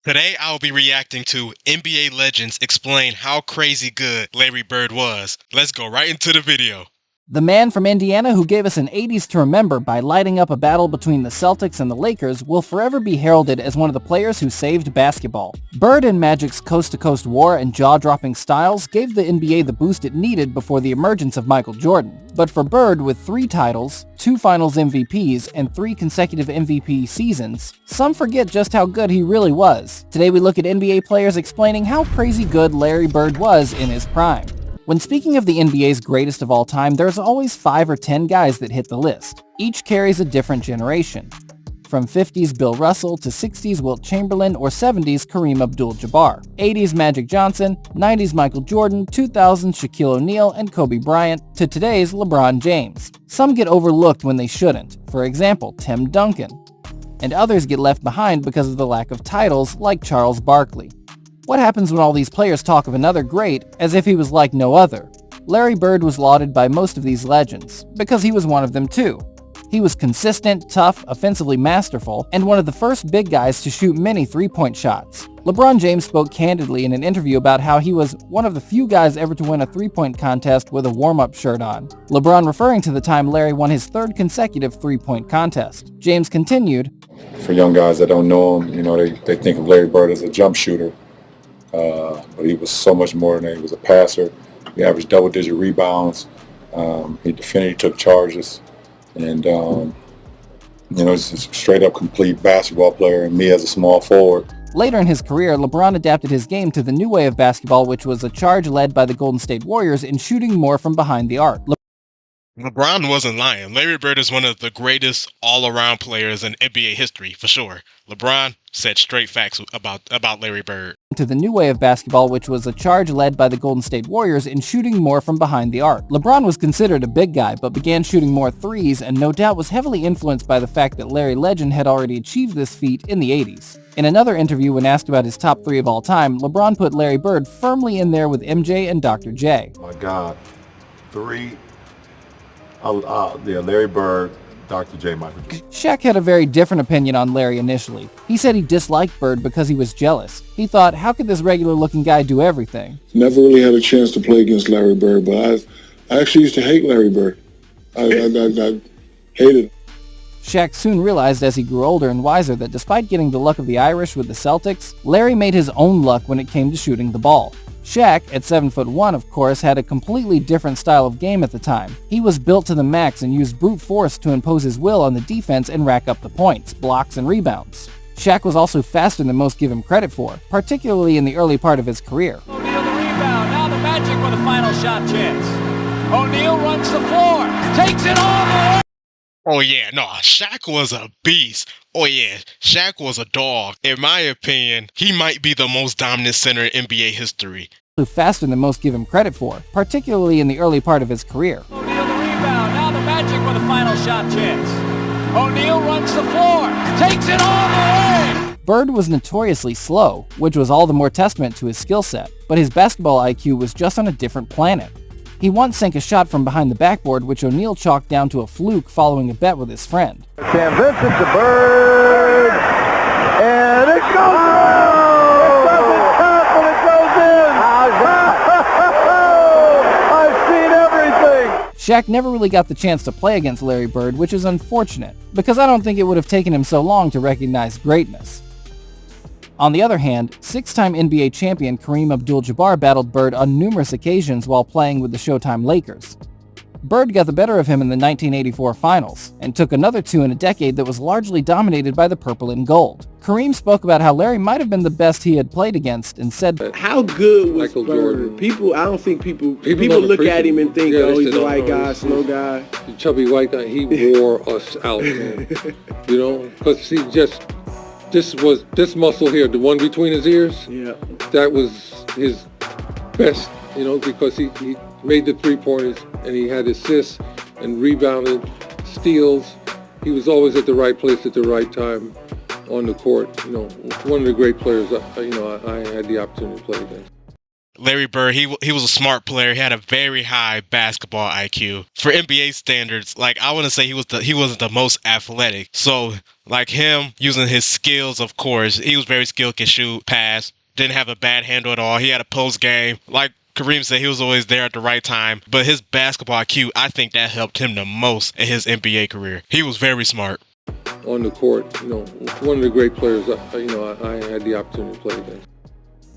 Today I'll be reacting to NBA legends explain how crazy good Larry Bird was. Let's go right into the video. The man from Indiana who gave us an 80s to remember by lighting up a battle between the Celtics and the Lakers will forever be heralded as one of the players who saved basketball. Bird and Magic's coast-to-coast war and jaw-dropping styles gave the NBA the boost it needed before the emergence of Michael Jordan. But for Bird, with 3 titles, 2 Finals MVPs, and 3 consecutive MVP seasons, some forget just how good he really was. Today we look at NBA players explaining how crazy good Larry Bird was in his prime. When speaking of the NBA's greatest of all time, there's always 5 or 10 guys that hit the list. Each carries a different generation. From 50s Bill Russell to 60s Wilt Chamberlain or 70s Kareem Abdul-Jabbar, 80s Magic Johnson, 90s Michael Jordan, 2000s Shaquille O'Neal and Kobe Bryant, to today's LeBron James. Some get overlooked when they shouldn't, for example Tim Duncan, and others get left behind because of the lack of titles like Charles Barkley. What happens when all these players talk of another great as if he was like no other? Larry Bird was lauded by most of these legends, because he was one of them too. He was consistent, tough, offensively masterful, and one of the first big guys to shoot many three-point shots. LeBron James spoke candidly in an interview about how he was one of the few guys ever to win a three-point contest with a warm-up shirt on. LeBron referring to the time Larry won his 3rd consecutive three-point contest. James continued, "For young guys that don't know him, they think of Larry Bird as a jump shooter. But he was so much more than that. He was a passer. He averaged double-digit rebounds. He defended, he took charges. And, he's a straight-up complete basketball player, and me as a small forward." Later in his career, LeBron adapted his game to the new way of basketball, which was a charge led by the Golden State Warriors in shooting more from behind the arc. LeBron wasn't lying. Larry Bird is one of the greatest all-around players in NBA history, for sure. LeBron said straight facts about Larry Bird. To the new way of basketball, which was a charge led by the Golden State Warriors in shooting more from behind the arc. LeBron was considered a big guy, but began shooting more threes and no doubt was heavily influenced by the fact that Larry Legend had already achieved this feat in the 80s. In another interview when asked about his top 3 of all time, LeBron put Larry Bird firmly in there with MJ and Dr. J. My God, 3, Larry Bird, Dr. J. Michael. Shaq had a very different opinion on Larry initially. He said he disliked Bird because he was jealous. He thought, how could this regular-looking guy do everything? Never really had a chance to play against Larry Bird, but I actually used to hate Larry Bird. I hated him. Shaq soon realized as he grew older and wiser that despite getting the luck of the Irish with the Celtics, Larry made his own luck when it came to shooting the ball. Shaq, at 7'1", of course, had a completely different style of game at the time. He was built to the max and used brute force to impose his will on the defense and rack up the points, blocks, and rebounds. Shaq was also faster than most give him credit for, particularly in the early part of his career. O'Neal the rebound, now the Magic with a final shot chance. O'Neal runs the floor, takes it all the way. Oh yeah, no, Shaq was a beast. Oh yeah, Shaq was a dog. In my opinion, he might be the most dominant center in NBA history. Faster than most give him credit for, particularly in the early part of his career. O'Neal the rebound, now the Magic with a final shot chance. O'Neal runs the floor, takes it all the way. Bird was notoriously slow, which was all the more testament to his skill set, but his basketball IQ was just on a different planet. He once sank a shot from behind the backboard, which O'Neal chalked down to a fluke following a bet with his friend. Cam Vincent to Bird, and it goes in! It doesn't count, but it goes in! I've seen everything! Shaq never really got the chance to play against Larry Bird, which is unfortunate, because I don't think it would have taken him so long to recognize greatness. On the other hand, 6-time NBA champion Kareem Abdul-Jabbar battled Bird on numerous occasions while playing with the Showtime Lakers. Bird got the better of him in the 1984 finals, and took another 2 in a decade that was largely dominated by the purple and gold. Kareem spoke about how Larry might have been the best he had played against, and said, "How good was Michael Bird? Jordan. I don't think people look at him and think, oh, he's a white guy, slow guy. The chubby white guy, he wore us out, man. Because he just, this muscle here, the one between his ears, Yeah. that was his best, because he made the three-pointers and he had assists and rebounded, steals. He was always at the right place at the right time on the court. One of the great players, I had the opportunity to play against. Larry Bird, he was a smart player. He had a very high basketball IQ. For NBA standards, like I wouldn't say he wasn't the most athletic. So like him using his skills, of course, he was very skilled, can shoot, pass, didn't have a bad handle at all. He had a post game. Like Kareem said, he was always there at the right time. But his basketball IQ, I think that helped him the most in his NBA career. He was very smart. On the court, one of the great players, I had the opportunity to play against.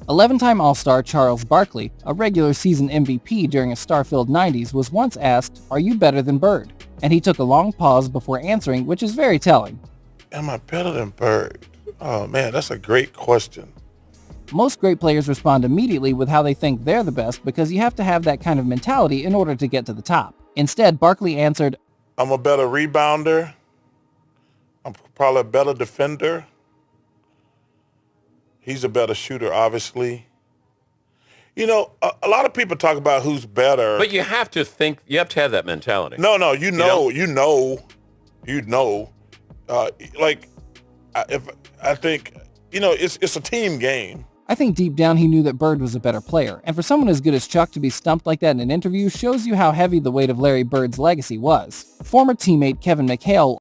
11-time All-Star Charles Barkley, a regular season MVP during a star-filled 90s, was once asked, "Are you better than Bird?" And he took a long pause before answering, which is very telling. Am I better than Bird? Oh man, that's a great question. Most great players respond immediately with how they think they're the best because you have to have that kind of mentality in order to get to the top. Instead, Barkley answered, I'm a better rebounder. I'm probably a better defender. He's a better shooter, obviously. A lot of people talk about who's better. But you have to have that mentality. No, you know. I think, it's a team game. I think deep down he knew that Bird was a better player, and for someone as good as Chuck to be stumped like that in an interview shows you how heavy the weight of Larry Bird's legacy was. Former teammate Kevin McHale,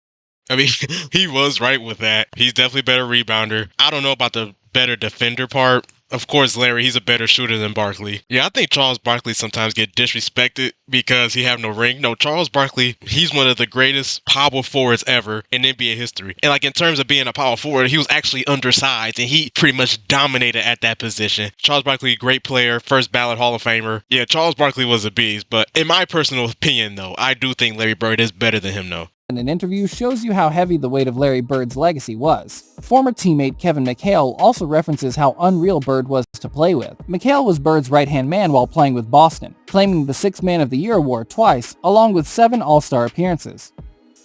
I mean, he was right with that. He's definitely a better rebounder. I don't know about the better defender part. Of course, Larry, he's a better shooter than Barkley. Yeah, I think Charles Barkley sometimes get disrespected because he have no ring. No, Charles Barkley, he's one of the greatest power forwards ever in NBA history. And like in terms of being a power forward, he was actually undersized and he pretty much dominated at that position. Charles Barkley, great player, first ballot Hall of Famer. Yeah, Charles Barkley was a beast, but in my personal opinion though, I do think Larry Bird is better than him though. In an interview shows you how heavy the weight of Larry Bird's legacy was. Former teammate Kevin McHale also references how unreal Bird was to play with. McHale was Bird's right-hand man while playing with Boston, claiming the Sixth Man of the Year award twice, along with 7 All-Star appearances.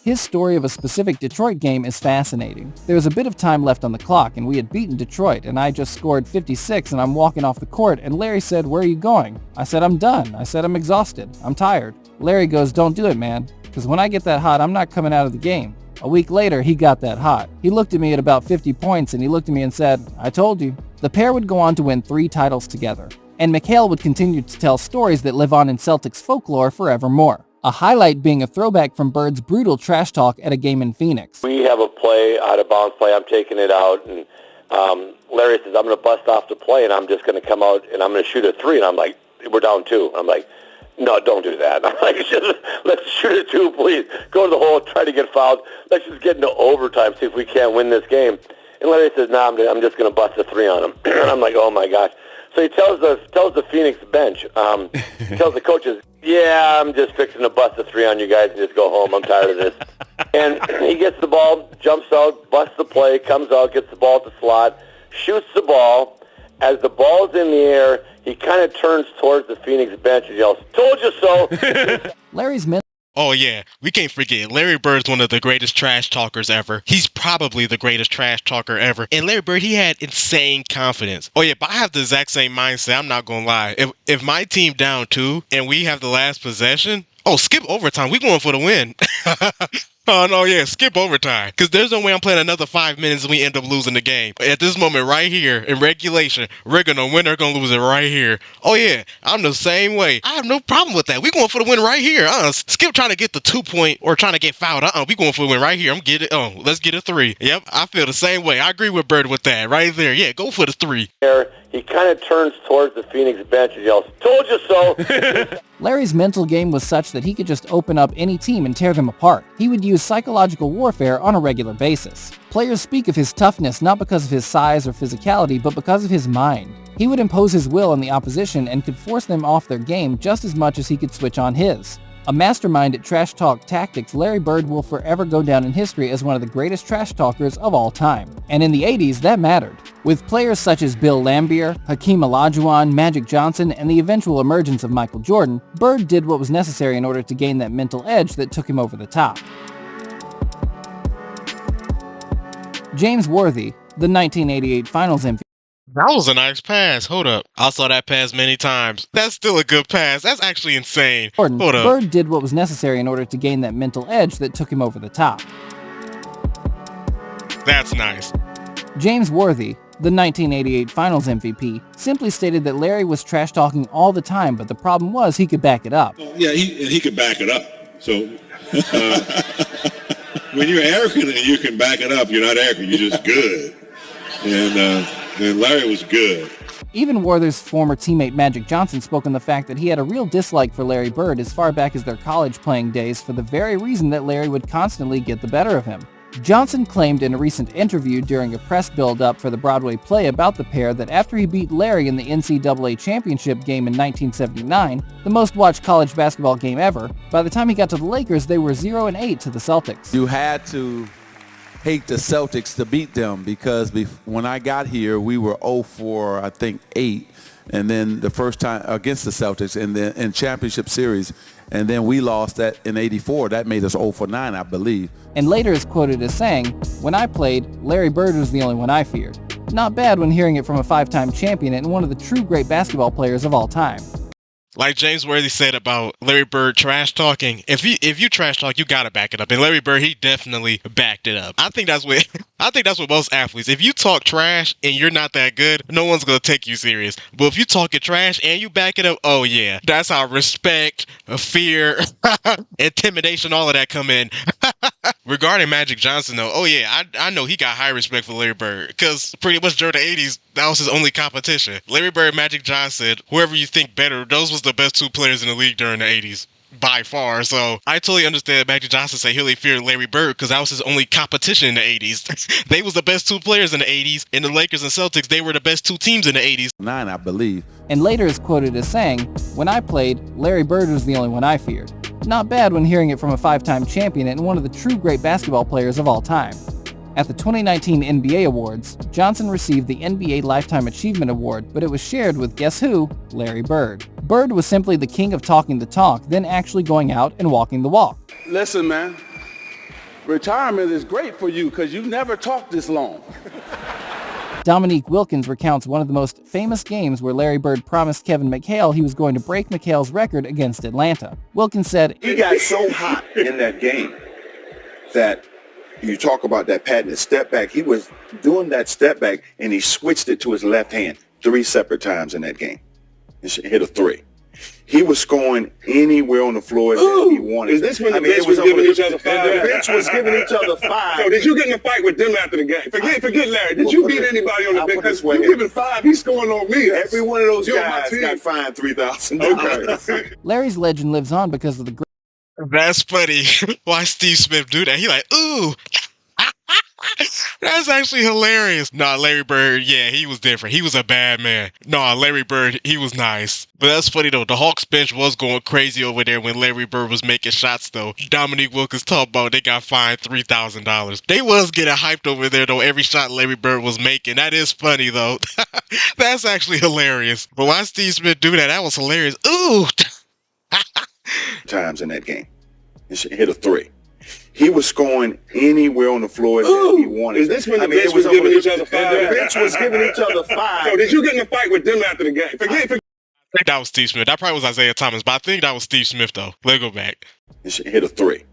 His story of a specific Detroit game is fascinating. There was a bit of time left on the clock and we had beaten Detroit and I just scored 56 and I'm walking off the court and Larry said, "Where are you going?" I said, "I'm done." I said, "I'm exhausted. I'm tired." Larry goes, "Don't do it, man. Because when I get that hot, I'm not coming out of the game." A week later, he got that hot. He looked at me at about 50 points and he looked at me and said, "I told you." The pair would go on to win 3 titles together. And McHale would continue to tell stories that live on in Celtics folklore forevermore. A highlight being a throwback from Bird's brutal trash talk at a game in Phoenix. We have a play, out of bounds play, I'm taking it out, and Larry says, "I'm going to bust off the play and I'm just going to come out and I'm going to shoot a 3. And I'm like, "We're down 2. I'm like, "No, don't do that." I'm like, "Let's shoot a 2, please. Go to the hole, try to get fouled. Let's just get into overtime, see if we can't win this game." And Larry says, "No, I'm just going to bust a 3 on him." And I'm like, "Oh my gosh." So he tells the Phoenix bench, he tells the coaches, "Yeah, I'm just fixing to bust a 3 on you guys and just go home. I'm tired of this." And he gets the ball, jumps out, busts the play, comes out, gets the ball at the slot, shoots the ball. As the ball's in the air, he kind of turns towards the Phoenix bench and yells, "Told you so." Larry's mental. Oh yeah, we can't forget, Larry Bird's one of the greatest trash talkers ever. He's probably the greatest trash talker ever. And Larry Bird, he had insane confidence. Oh yeah, but I have the exact same mindset, I'm not gonna lie. If my team down 2 and we have the last possession, skip overtime, we going for the win. Oh, no, yeah, skip overtime. Because there's no way I'm playing another 5 minutes and we end up losing the game. At this moment right here, in regulation, we're going to win or going to lose it right here. Oh, yeah, I'm the same way. I have no problem with that. We're going for the win right here. Skip trying to get the 2-point or trying to get fouled. We going for the win right here. Let's get a 3. Yep, I feel the same way. I agree with Bird with that right there. Yeah, go for the 3. He kind of turns towards the Phoenix bench and yells, "Told you so." Larry's mental game was such that he could just open up any team and tear them apart. He would use psychological warfare on a regular basis. Players speak of his toughness not because of his size or physicality, but because of his mind. He would impose his will on the opposition and could force them off their game just as much as he could switch on his. A mastermind at trash talk tactics, Larry Bird will forever go down in history as one of the greatest trash talkers of all time. And in the 80s, that mattered. With players such as Bill Laimbeer, Hakeem Olajuwon, Magic Johnson, and the eventual emergence of Michael Jordan, Bird did what was necessary in order to gain that mental edge that took him over the top. James Worthy, the 1988 Finals MVP. That was a nice pass. Hold up. I saw that pass many times. That's still a good pass. That's actually insane. Hold up. Bird did what was necessary in order to gain that mental edge that took him over the top. That's nice. James Worthy, The 1988 Finals MVP simply stated that Larry was trash-talking all the time, but the problem was he could back it up. Yeah, he could back it up. So when you're arrogant and you can back it up, you're not arrogant, you're just good. And Larry was good. Even Werther's former teammate Magic Johnson spoke on the fact that he had a real dislike for Larry Bird as far back as their college playing days for the very reason that Larry would constantly get the better of him. Johnson claimed in a recent interview during a press build-up for the Broadway play about the pair that after he beat Larry in the NCAA championship game in 1979, the most-watched college basketball game ever, by the time he got to the Lakers, they were 0-8 to the Celtics. You had to hate the Celtics to beat them because when I got here, we were 0-4, I think 8, and then the first time against the Celtics and then in championship series, and then we lost that in '84. That made us 0-9, I believe. And later is quoted as saying, "When I played, Larry Bird was the only one I feared." Not bad when hearing it from a 5-time champion and one of the true great basketball players of all time. Like James Worthy said about Larry Bird trash talking, if you trash talk, you gotta back it up. And Larry Bird, he definitely backed it up. I think that's what most athletes. If you talk trash and you're not that good, no one's gonna take you serious. But if you talk it trash and you back it up, oh yeah, that's how respect, fear, intimidation, all of that come in. Regarding Magic Johnson though, oh yeah, I know he got high respect for Larry Bird because pretty much during the 80s, that was his only competition. Larry Bird, Magic Johnson, whoever you think better, those was the best two players in the league during the 80s. By far. So I totally understand Magic Johnson say he really feared Larry Bird because that was his only competition in the 80s. They was the best two players in the 80s. In the Lakers and Celtics, they were the best two teams in the 80s. 9, I believe. And later is quoted as saying, "When I played, Larry Bird was the only one I feared." Not bad when hearing it from a 5-time champion and one of the true great basketball players of all time. At the 2019 NBA Awards, Johnson received the NBA Lifetime Achievement Award, but it was shared with guess who? Larry Bird. Bird was simply the king of talking the talk, then actually going out and walking the walk. Listen, man, retirement is great for you because you never talked this long. Dominique Wilkins recounts one of the most famous games where Larry Bird promised Kevin McHale he was going to break McHale's record against Atlanta. Wilkins said, "He got so hot in that game that you talk about that patented step back. He was doing that step back, and he switched it to his left hand 3 separate times in that game. And hit a 3. He was scoring anywhere on the floor that he wanted. Is this when the bench was giving each other 5? The bench was giving each other 5. So did you get in a fight with them after the game? Forget Larry. Did you beat anybody on the bench? Because you giving 5, he's scoring on me. Every one of those guys got fined $3,000. Okay. Larry's legend lives on because of the That's funny. Why Steve Smith do that? He like, ooh. That's actually hilarious. Nah, Larry Bird, yeah, he was different. He was a bad man. Nah, Larry Bird, he was nice. But that's funny though. The Hawks bench was going crazy over there when Larry Bird was making shots though. Dominique Wilkins talked about they got fined $3,000. They was getting hyped over there though. Every shot Larry Bird was making. That is funny though. That's actually hilarious. But why Steve Smith do that? That was hilarious. Ooh. Times in that game. And hit a 3. He was scoring anywhere on the floor that he wanted. Is this when the bench was giving each other 5? The bench was giving each other 5. So did you get in a fight with them after the game? Forget. I think that was Steve Smith. That probably was Isaiah Thomas, but I think that was Steve Smith though. Let's go back. And hit a 3.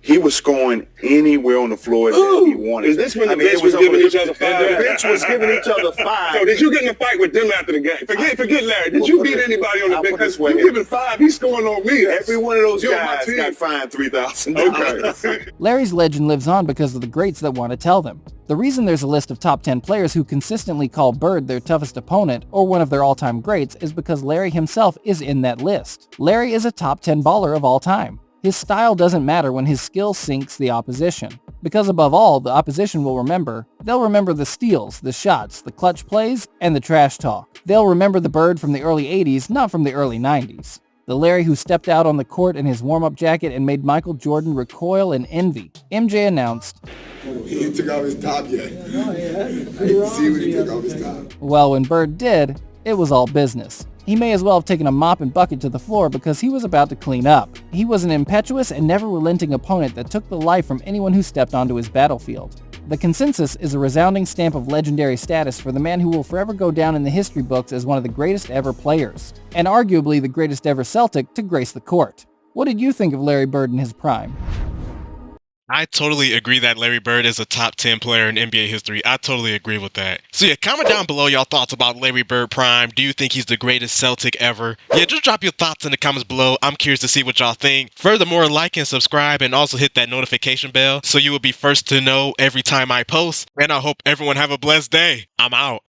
He was scoring anywhere on the floor that he wanted. Is this when the bench was giving each other 5? The bench was giving each other 5. So did you get in a fight with them after the game? Forget Larry. Did you beat anybody on the bench? Because you giving 5, he's scoring on me. Every one of those guys got fined $3,000. Okay. Larry's legend lives on because of the greats that want to tell them. The reason there's a list of top 10 players who consistently call Bird their toughest opponent or one of their all-time greats is because Larry himself is in that list. Larry is a top 10 baller of all time. His style doesn't matter when his skill sinks the opposition. Because above all, the opposition will remember. They'll remember the steals, the shots, the clutch plays, and the trash talk. They'll remember the Bird from the early 80s, not from the early 90s. The Larry who stepped out on the court in his warm-up jacket and made Michael Jordan recoil in envy. MJ announced, He ain't took off his top yet. Oh, yeah. I didn't see when he took off his top. Well, when Bird did, it was all business. He may as well have taken a mop and bucket to the floor because he was about to clean up. He was an impetuous and never relenting opponent that took the life from anyone who stepped onto his battlefield. The consensus is a resounding stamp of legendary status for the man who will forever go down in the history books as one of the greatest ever players, and arguably the greatest ever Celtic to grace the court. What did you think of Larry Bird in his prime? I totally agree that Larry Bird is a top 10 player in NBA history. I totally agree with that. So yeah, comment down below your thoughts about Larry Bird Prime. Do you think he's the greatest Celtic ever? Yeah, just drop your thoughts in the comments below. I'm curious to see what y'all think. Furthermore, like and subscribe and also hit that notification bell so you will be first to know every time I post. And I hope everyone have a blessed day. I'm out.